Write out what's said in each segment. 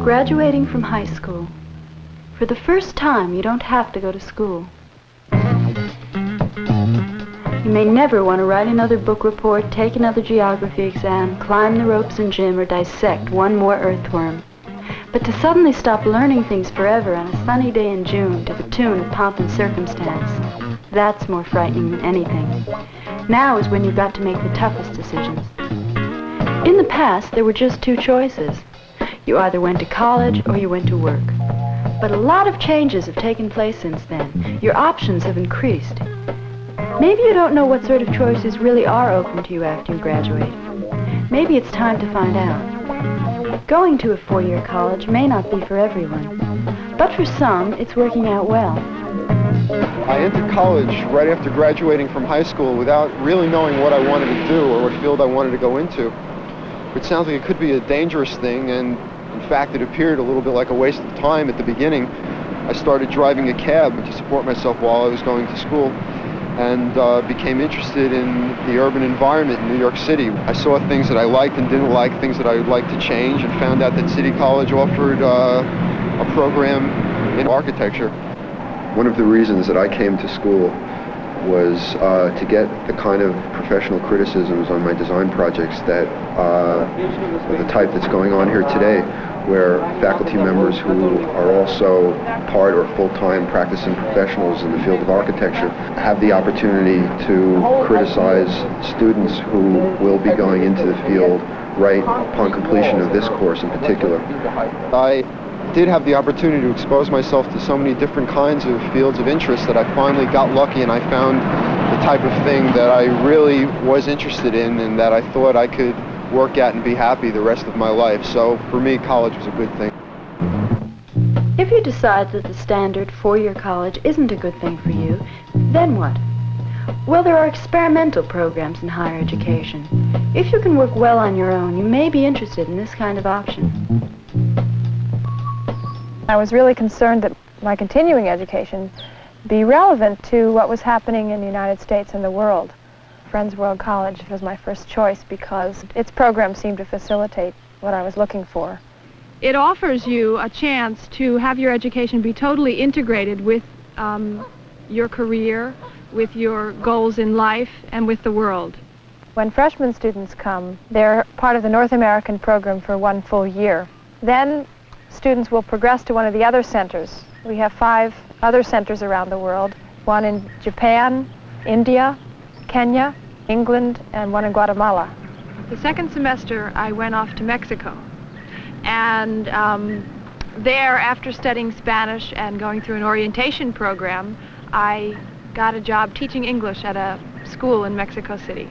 Graduating from high school. For the first time, you don't have to go to school. You may never want to write another book report, take another geography exam, climb the ropes in gym, or dissect one more earthworm. But to suddenly stop learning things forever on a sunny day in June to the tune of Pomp and Circumstance, that's more frightening than anything. Now is when you've got to make the toughest decisions. In the past, there were just two choices. You either went to college or you went to work. But a lot of changes have taken place since then. Your options have increased. Maybe you don't know what sort of choices really are open to you after you graduate. Maybe it's time to find out. Going to a four-year college may not be for everyone, but for some, it's working out well. I entered college right after graduating from high school without really knowing what I wanted to do or what field I wanted to go into. It sounds like it could be a dangerous thing, and in fact, it appeared a little bit like a waste of time at the beginning. I started driving a cab to support myself while I was going to school, and became interested in the urban environment in New York City. I saw things that I liked and didn't like, things that I would like to change, and found out that City College offered a program in architecture. One of the reasons that I came to school was to get the kind of professional criticisms on my design projects that the type that's going on here today, where faculty members who are also part or full-time practicing professionals in the field of architecture have the opportunity to criticize students who will be going into the field right upon completion of this course in particular. I did have the opportunity to expose myself to so many different kinds of fields of interest that I finally got lucky, and I found the type of thing that I really was interested in and that I thought I could work at and be happy the rest of my life. So for me, college was a good thing. If you decide that the standard four-year college isn't a good thing for you, then what? Well, there are experimental programs in higher education. If you can work well on your own, you may be interested in this kind of option. I was really concerned that my continuing education be relevant to what was happening in the United States and the world. Friends World College was my first choice because its program seemed to facilitate what I was looking for. It offers you a chance to have your education be totally integrated with your career, with your goals in life, and with the world. When freshman students come, they're part of the North American program for one full year. Then students will progress to one of the other centers. We have 5 other centers around the world, one in Japan, India, Kenya, England, and one in Guatemala. The second semester, I went off to Mexico. And there, after studying Spanish and going through an orientation program, I got a job teaching English at a school in Mexico City.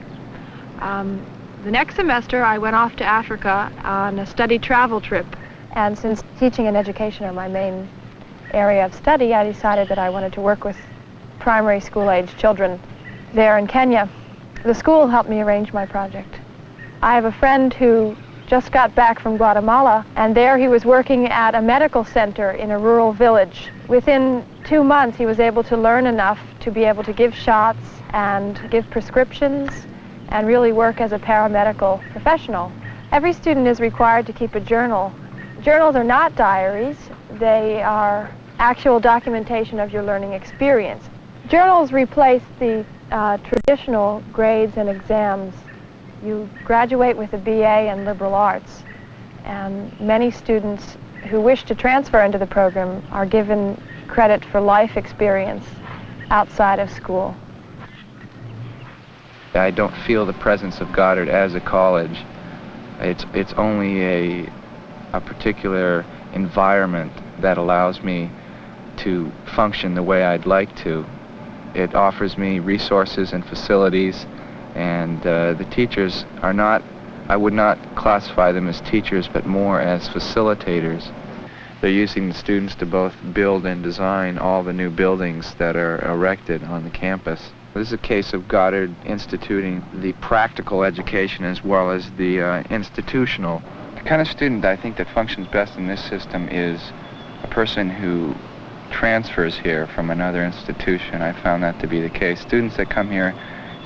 The next semester, I went off to Africa on a study travel trip. And since teaching and education are my main area of study, I decided that I wanted to work with primary school-age children there in Kenya. The school helped me arrange my project. I have a friend who just got back from Guatemala, and there he was working at a medical center in a rural village. Within 2 months, he was able to learn enough to be able to give shots and give prescriptions and really work as a paramedical professional. Every student is required to keep a journal. Journals are not diaries. They are actual documentation of your learning experience. Journals replace the traditional grades and exams. You graduate with a BA in liberal arts, and many students who wish to transfer into the program are given credit for life experience outside of school. I don't feel the presence of Goddard as a college. It's only a particular environment that allows me to function the way I'd like to. It offers me resources and facilities, and the teachers are not I would not classify them as teachers, but more as facilitators. They're using the students to both build and design all the new buildings that are erected on the campus. This is a case of Goddard instituting the practical education as well as the institutional. The kind of student I think that functions best in this system is a person who transfers here from another institution. I found that to be the case. Students that come here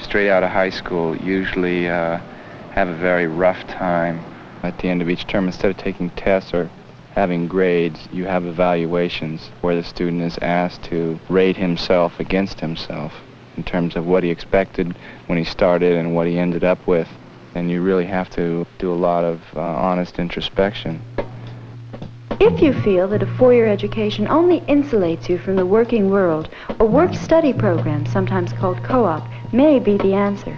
straight out of high school usually have a very rough time at the end of each term. Instead of taking tests or having grades, you have evaluations where the student is asked to rate himself against himself in terms of what he expected when he started and what he ended up with. And you really have to do a lot of honest introspection. If you feel that a four-year education only insulates you from the working world, a work-study program, sometimes called co-op, may be the answer.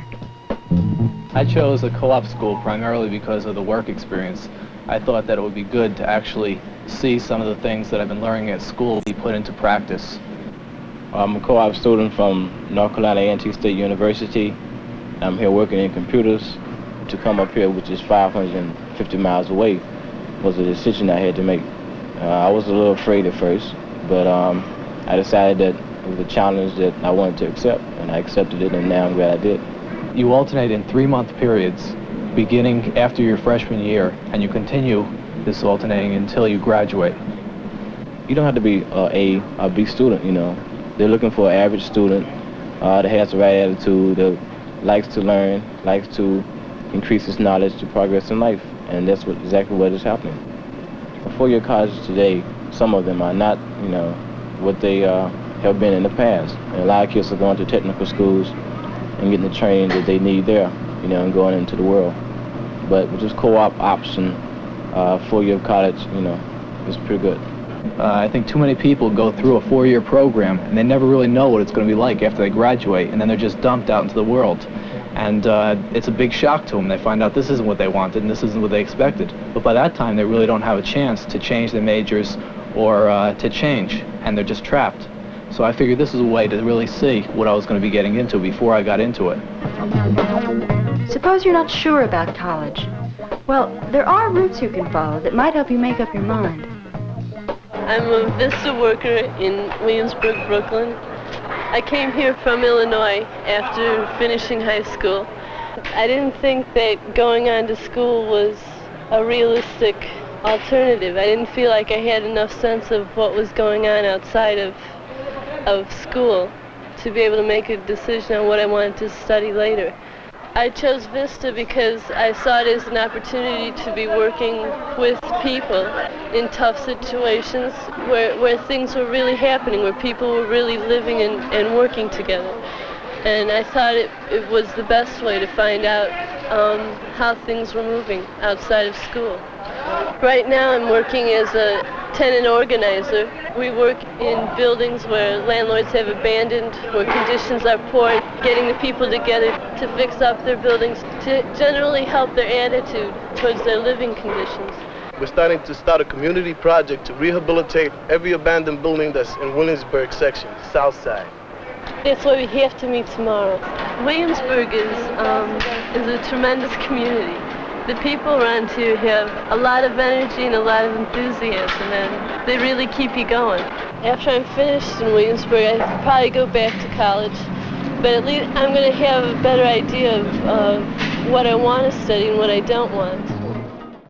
I chose a co-op school primarily because of the work experience. I thought that it would be good to actually see some of the things that I've been learning at school be put into practice. I'm a co-op student from North Carolina A&T State University. I'm here working in computers. To come up here, which is 550 miles away, was a decision I had to make. I was a little afraid at first, but I decided that it was a challenge that I wanted to accept, and I accepted it, and now I'm glad I did. You alternate in 3-month periods, beginning after your freshman year, and you continue this alternating until you graduate. You don't have to be A or B student, you know. They're looking for an average student that has the right attitude, that likes to learn, likes to increase his knowledge to progress in life, and that's exactly what is happening. A four-year college today, some of them are not, you know, what they have been in the past. And a lot of kids are going to technical schools and getting the training that they need there, you know, and going into the world. But with this co-op option, 4-year college, you know, is pretty good. I think too many people go through a 4-year program and they never really know what it's going to be like after they graduate, and then they're just dumped out into the world. And it's a big shock to them. They find out this isn't what they wanted and this isn't what they expected. But by that time, they really don't have a chance to change their majors or to change, and they're just trapped. So I figured this is a way to really see what I was going to be getting into before I got into it. Suppose you're not sure about college. Well, there are routes you can follow that might help you make up your mind. I'm a Vista worker in Williamsburg, Brooklyn. I came here from Illinois after finishing high school. I didn't think that going on to school was a realistic alternative. I didn't feel like I had enough sense of what was going on outside of school to be able to make a decision on what I wanted to study later. I chose Vista because I saw it as an opportunity to be working with people in tough situations where things were really happening, where people were really living and working together. And I thought it was the best way to find out how things were moving outside of school. Right now I'm working as a tenant organizer. We work in buildings where landlords have abandoned, where conditions are poor, getting the people together to fix up their buildings, to generally help their attitude towards their living conditions. We're starting to start a community project to rehabilitate every abandoned building that's in Williamsburg section, south side. That's why we have to meet tomorrow. Williamsburg is a tremendous community. The people around here have a lot of energy and a lot of enthusiasm, and they really keep you going. After I'm finished in Williamsburg, I'll probably go back to college, but at least I'm going to have a better idea of what I want to study and what I don't want.